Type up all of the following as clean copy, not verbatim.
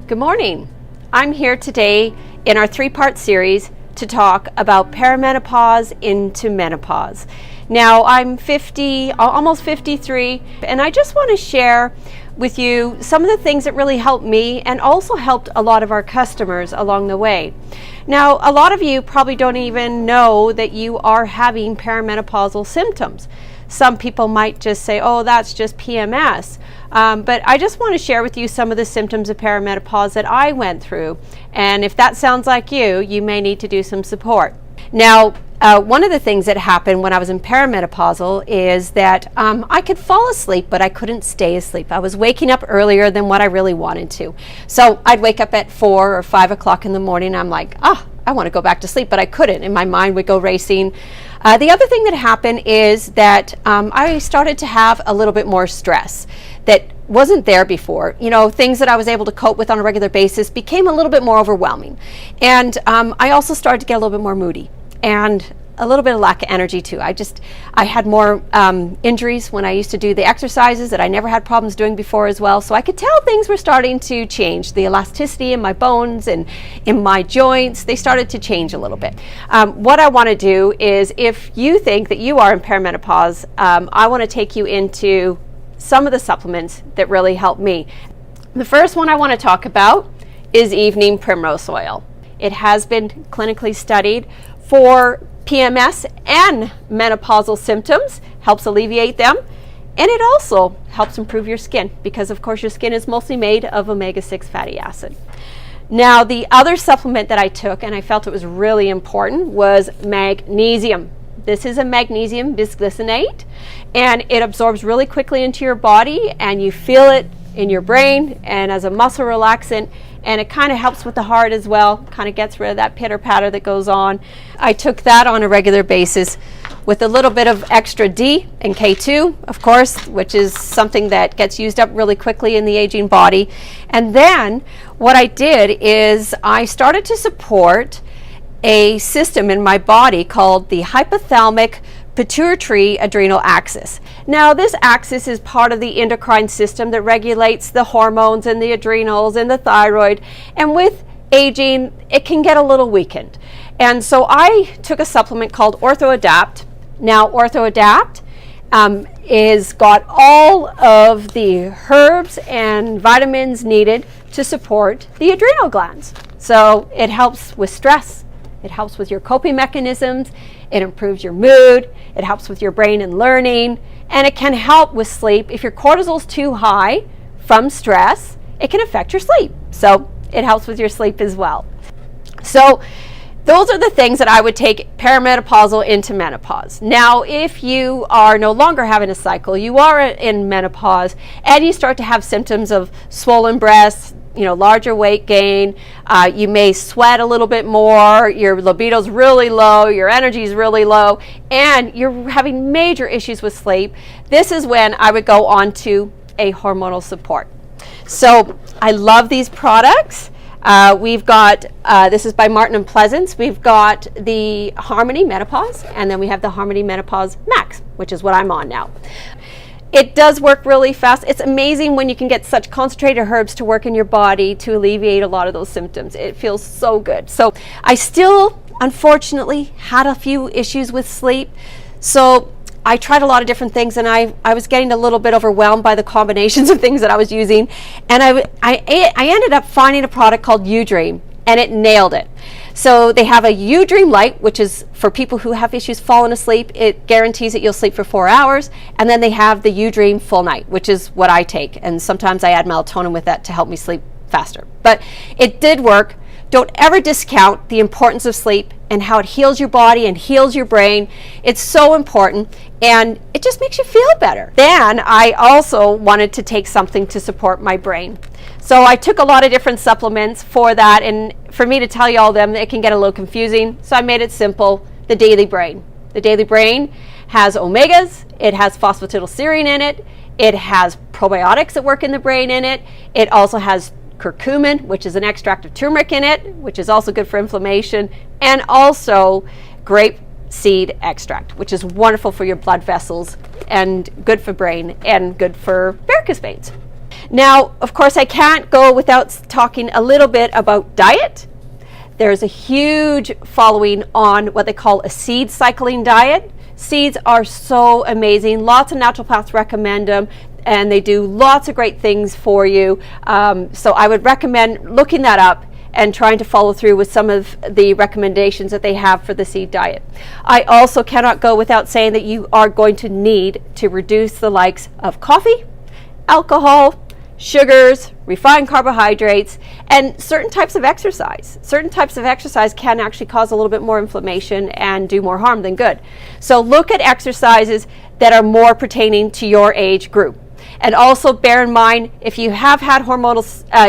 Good morning. I'm here today in our three-part series to talk about perimenopause into menopause. Now, I'm 50, almost 53, and I just want to share with you some of the things that really helped me and also helped a lot of our customers along the way. Now, a lot of you probably don't even know that you are having perimenopausal symptoms. Some people might just say, oh, that's just PMS. But I just want to share with you some of the symptoms of perimenopause that I went through. And if that sounds like you may need to do some support. Now, one of the things that happened when I was in perimenopausal is that I could fall asleep, but I couldn't stay asleep. I was waking up earlier than what I really wanted to. So I'd wake up at 4 or 5 o'clock in the morning. I'm like, I want to go back to sleep, but I couldn't, and my mind would go racing. The other thing that happened is that I started to have a little bit more stress that wasn't there before. You know, things that I was able to cope with on a regular basis became a little bit more overwhelming. And I also started to get a little bit more moody and a little bit of lack of energy too. I had more injuries when I used to do the exercises that I never had problems doing before as well. So I could tell things were starting to change. The elasticity in my bones and in my joints, they started to change a little bit. What I want to do is, if you think that you are in perimenopause, I want to take you into some of the supplements that really help me. The first one I want to talk about is evening primrose oil. It has been clinically studied for PMS and menopausal symptoms, helps alleviate them, and it also helps improve your skin because, of course, your skin is mostly made of omega-6 fatty acid. Now, the other supplement that I took, and I felt it was really important, was magnesium. This is a magnesium bisglycinate, and it absorbs really quickly into your body, and you feel it in your brain and as a muscle relaxant, and it kind of helps with the heart as well, kind of gets rid of that pitter-patter that goes on. I took that on a regular basis with a little bit of extra D and K2, of course, which is something that gets used up really quickly in the aging body. And then what I did is I started to support a system in my body called the hypothalamic pituitary adrenal axis. Now, this axis is part of the endocrine system that regulates the hormones and the adrenals and the thyroid, and with aging it can get a little weakened. And so I took a supplement called OrthoAdapt. Now, OrthoAdapt is got all of the herbs and vitamins needed to support the adrenal glands. So it helps with stress, it helps with your coping mechanisms, it improves your mood, it helps with your brain and learning, and it can help with sleep. If your cortisol is too high from stress, it can affect your sleep. So it helps with your sleep as well. So those are the things that I would take perimenopausal into menopause. Now, if you are no longer having a cycle, you are in menopause, and you start to have symptoms of swollen breasts, larger weight gain, you may sweat a little bit more, your libido's really low, your energy's really low, and you're having major issues with sleep, this is when I would go on to a hormonal support. So I love these products. We've got, this is by Martin and Pleasance, we've got the Harmony Menopause, and then we have the Harmony Menopause Max, which is what I'm on now. It does work really fast. It's amazing when you can get such concentrated herbs to work in your body to alleviate a lot of those symptoms. It feels so good. So I still, unfortunately, had a few issues with sleep. So I tried a lot of different things, and I was getting a little bit overwhelmed by the combinations of things that I was using. And I ended up finding a product called U-Dream, and it nailed it. So they have a U-Dream Light, which is for people who have issues falling asleep. It guarantees that you'll sleep for 4 hours. And then they have the U-Dream Full Night, which is what I take. And sometimes I add melatonin with that to help me sleep faster. But it did work. Don't ever discount the importance of sleep and how it heals your body and heals your brain. It's so important, and it just makes you feel better. Then I also wanted to take something to support my brain. So I took a lot of different supplements for that, and for me to tell you all of them, it can get a little confusing. So I made it simple, the Daily Brain. The Daily Brain has omegas, it has phosphatidylserine in it, it has probiotics that work in the brain in it, it also has curcumin, which is an extract of turmeric in it, which is also good for inflammation, and also grape seed extract, which is wonderful for your blood vessels and good for brain and good for varicose veins. Now, of course, I can't go without talking a little bit about diet. There's a huge following on what they call a seed cycling diet. Seeds are so amazing. Lots of naturopaths recommend them, and they do lots of great things for you. So I would recommend looking that up and trying to follow through with some of the recommendations that they have for the seed diet. I also cannot go without saying that you are going to need to reduce the likes of coffee, alcohol, sugars, refined carbohydrates, and certain types of exercise. Certain types of exercise can actually cause a little bit more inflammation and do more harm than good. So look at exercises that are more pertaining to your age group. And also bear in mind, if you have had hormonal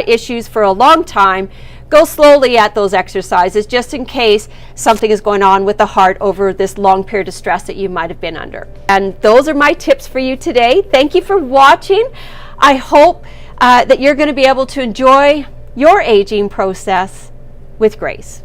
issues for a long time, go slowly at those exercises just in case something is going on with the heart over this long period of stress that you might have been under. And those are my tips for you today. Thank you for watching. I hope that you're going to be able to enjoy your aging process with grace.